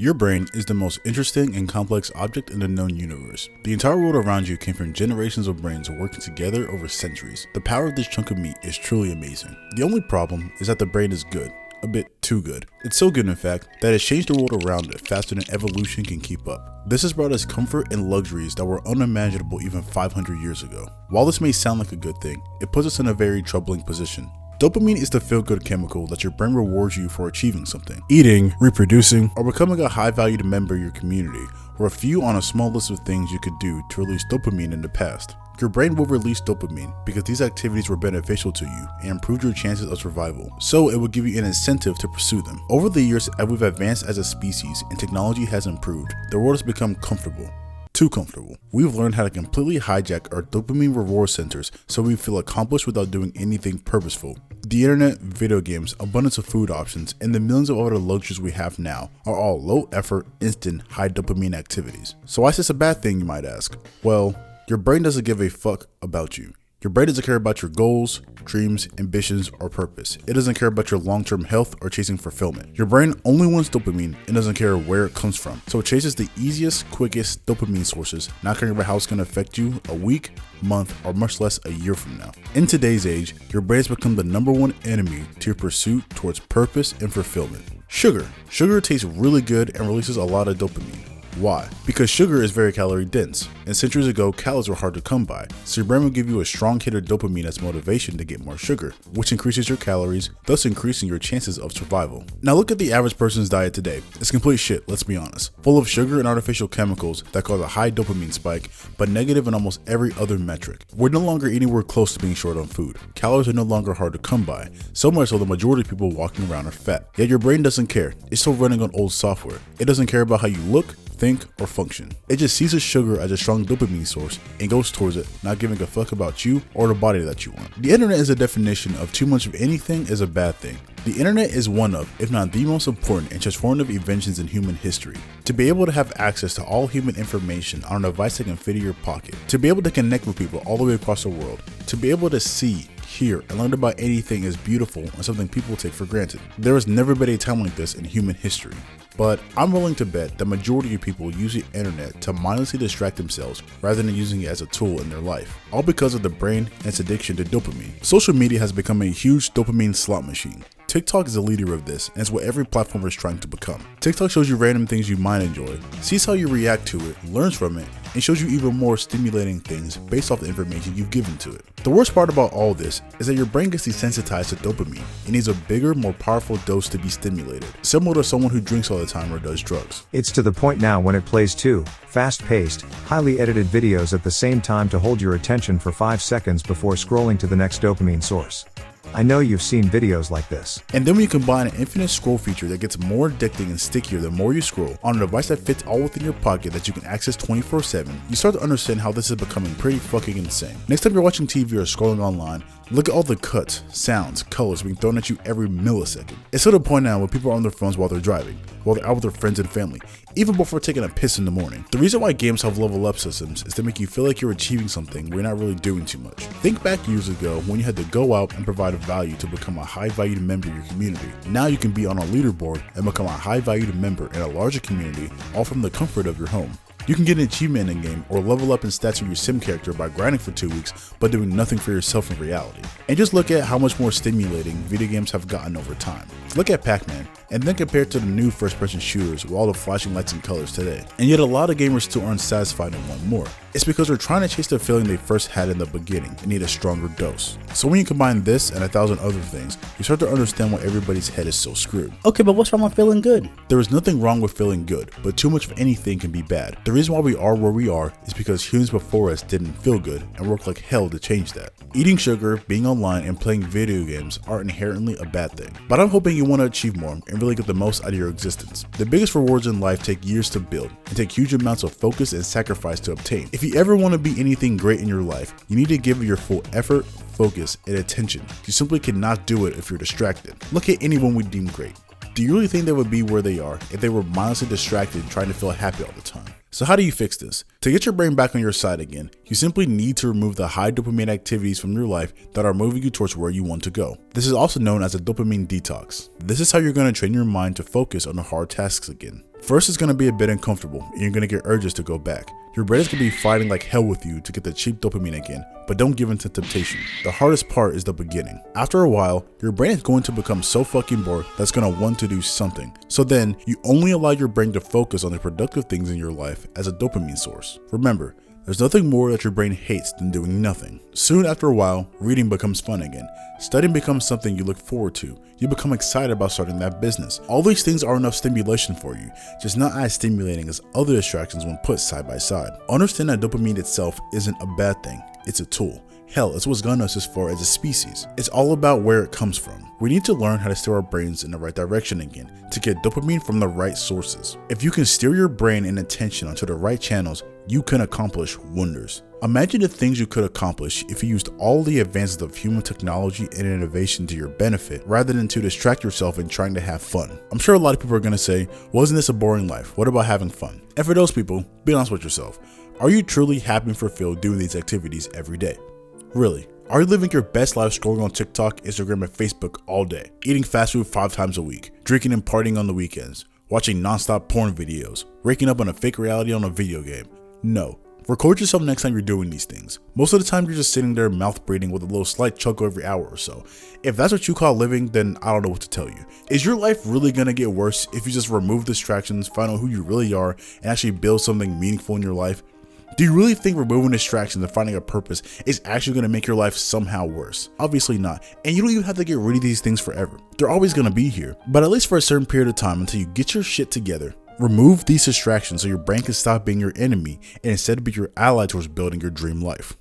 Your brain is the most interesting and complex object in the known universe. The entire world around you came from generations of brains working together over centuries. The power of this chunk of meat is truly amazing. The only problem is that the brain is good. A bit too good. It's so good in fact that it's changed the world around it faster than evolution can keep up. This has brought us comfort and luxuries that were unimaginable even 500 years ago. While this may sound like a good thing, it puts us in a very troubling position. Dopamine is the feel-good chemical that your brain rewards you for achieving something. Eating, reproducing, or becoming a high-valued member of your community were a few on a small list of things you could do to release dopamine in the past. Your brain will release dopamine because these activities were beneficial to you and improved your chances of survival, so it will give you an incentive to pursue them. Over the years, as we've advanced as a species and technology has improved, the world has become comfortable. Too comfortable. We've learned how to completely hijack our dopamine reward centers so we feel accomplished without doing anything purposeful. The internet, video games, abundance of food options, and the millions of other luxuries we have now are all low effort, instant, high dopamine activities. So why is this a bad thing, you might ask? Well, your brain doesn't give a fuck about you. Your brain doesn't care about your goals, dreams, ambitions, or purpose. It doesn't care about your long-term health or chasing fulfillment. Your brain only wants dopamine and doesn't care where it comes from. So it chases the easiest, quickest dopamine sources, not caring about how it's going to affect you a week, month, or much less a year from now. In today's age, your brain has become the #1 enemy to your pursuit towards purpose and fulfillment. Sugar. Sugar tastes really good and releases a lot of dopamine. Why? Because sugar is very calorie dense, and centuries ago calories were hard to come by, so your brain will give you a strong hit of dopamine as motivation to get more sugar, which increases your calories, thus increasing your chances of survival. Now look at the average person's diet today. It's complete shit, let's be honest. Full of sugar and artificial chemicals that cause a high dopamine spike, but negative in almost every other metric. We're no longer anywhere close to being short on food. Calories are no longer hard to come by, so much so the majority of people walking around are fat. Yet your brain doesn't care. It's still running on old software. It doesn't care about how you look, think, or function. It just sees the sugar as a strong dopamine source and goes towards it, not giving a fuck about you or the body that you want. The internet is a definition of too much of anything is a bad thing. The internet is one of, if not the most important and transformative inventions in human history. To be able to have access to all human information on a device that can fit in your pocket. To be able to connect with people all the way across the world. To be able to see, hear, and learn about anything is beautiful and something people take for granted. There has never been a time like this in human history. But I'm willing to bet the majority of people use the internet to mindlessly distract themselves rather than using it as a tool in their life, all because of the brain and its addiction to dopamine. Social media has become a huge dopamine slot machine. TikTok is the leader of this, and it's what every platformer is trying to become. TikTok shows you random things you might enjoy, sees how you react to it, learns from it, and shows you even more stimulating things based off the information you've given to it. The worst part about all this is that your brain gets desensitized to dopamine and needs a bigger, more powerful dose to be stimulated, similar to someone who drinks all the time or does drugs. It's to the point now when it plays two fast-paced, highly edited videos at the same time to hold your attention for 5 seconds before scrolling to the next dopamine source. I know you've seen videos like this. And then when you combine an infinite scroll feature that gets more addicting and stickier the more you scroll, on a device that fits all within your pocket that you can access 24/7, you start to understand how this is becoming pretty fucking insane. Next time you're watching TV or scrolling online, look at all the cuts, sounds, colors being thrown at you every millisecond. It's to the point now where people are on their phones while they're driving, while they're out with their friends and family, even before taking a piss in the morning. The reason why games have level up systems is to make you feel like you're achieving something where you're not really doing too much. Think back years ago when you had to go out and provide a value to become a high valued member of your community. Now you can be on a leaderboard and become a high valued member in a larger community, all from the comfort of your home. You can get an achievement in game or level up in stats of your sim character by grinding for 2 weeks but doing nothing for yourself in reality. And just look at how much more stimulating video games have gotten over time. Look at Pac-Man and then compare it to the new first-person shooters with all the flashing lights and colors today. And yet a lot of gamers still aren't satisfied and want more. It's because they're trying to chase the feeling they first had in the beginning and need a stronger dose. So when you combine this and 1,000 other things, you start to understand why everybody's head is so screwed. Okay, but what's wrong with feeling good? There is nothing wrong with feeling good, but too much of anything can be bad. The reason why we are where we are is because humans before us didn't feel good and worked like hell to change that. Eating sugar, being online, and playing video games aren't inherently a bad thing. But I'm hoping you want to achieve more and really get the most out of your existence. The biggest rewards in life take years to build and take huge amounts of focus and sacrifice to obtain. If you ever want to be anything great in your life, you need to give it your full effort, focus, and attention. You simply cannot do it if you're distracted. Look at anyone we deem great. Do you really think they would be where they are if they were mindlessly distracted trying to feel happy all the time? So how do you fix this? To get your brain back on your side again, you simply need to remove the high dopamine activities from your life that are moving you towards where you want to go. This is also known as a dopamine detox. This is how you're going to train your mind to focus on the hard tasks again. First, it's going to be a bit uncomfortable and you're going to get urges to go back. Your brain is going to be fighting like hell with you to get the cheap dopamine again, but don't give in to temptation. The hardest part is the beginning. After a while, your brain is going to become so fucking bored that's going to want to do something. So then, you only allow your brain to focus on the productive things in your life as a dopamine source. Remember, there's nothing more that your brain hates than doing nothing. Soon after a while, reading becomes fun again. Studying becomes something you look forward to. You become excited about starting that business. All these things are enough stimulation for you, just not as stimulating as other distractions when put side by side. Understand that dopamine itself isn't a bad thing, it's a tool. Hell, it's what's gotten us as far as a species. It's all about where it comes from. We need to learn how to steer our brains in the right direction again, to get dopamine from the right sources. If you can steer your brain and attention onto the right channels, you can accomplish wonders. Imagine the things you could accomplish if you used all the advances of human technology and innovation to your benefit, rather than to distract yourself and trying to have fun. I'm sure a lot of people are going to say, wasn't this a boring life? What about having fun? And for those people, be honest with yourself. Are you truly happy and fulfilled doing these activities every day? Really? Are you living your best life scrolling on TikTok, Instagram, and Facebook all day? Eating fast food 5 times a week? Drinking and partying on the weekends? Watching non-stop porn videos? Waking up on a fake reality on a video game? No. Record yourself next time you're doing these things. Most of the time you're just sitting there mouth breathing with a little slight chuckle every hour or so. If that's what you call living, then I don't know what to tell you. Is your life really gonna get worse if you just remove distractions, find out who you really are, and actually build something meaningful in your life? Do you really think removing distractions and finding a purpose is actually going to make your life somehow worse? Obviously not. And you don't even have to get rid of these things forever. They're always going to be here, but at least for a certain period of time until you get your shit together. Remove these distractions so your brain can stop being your enemy and instead be your ally towards building your dream life.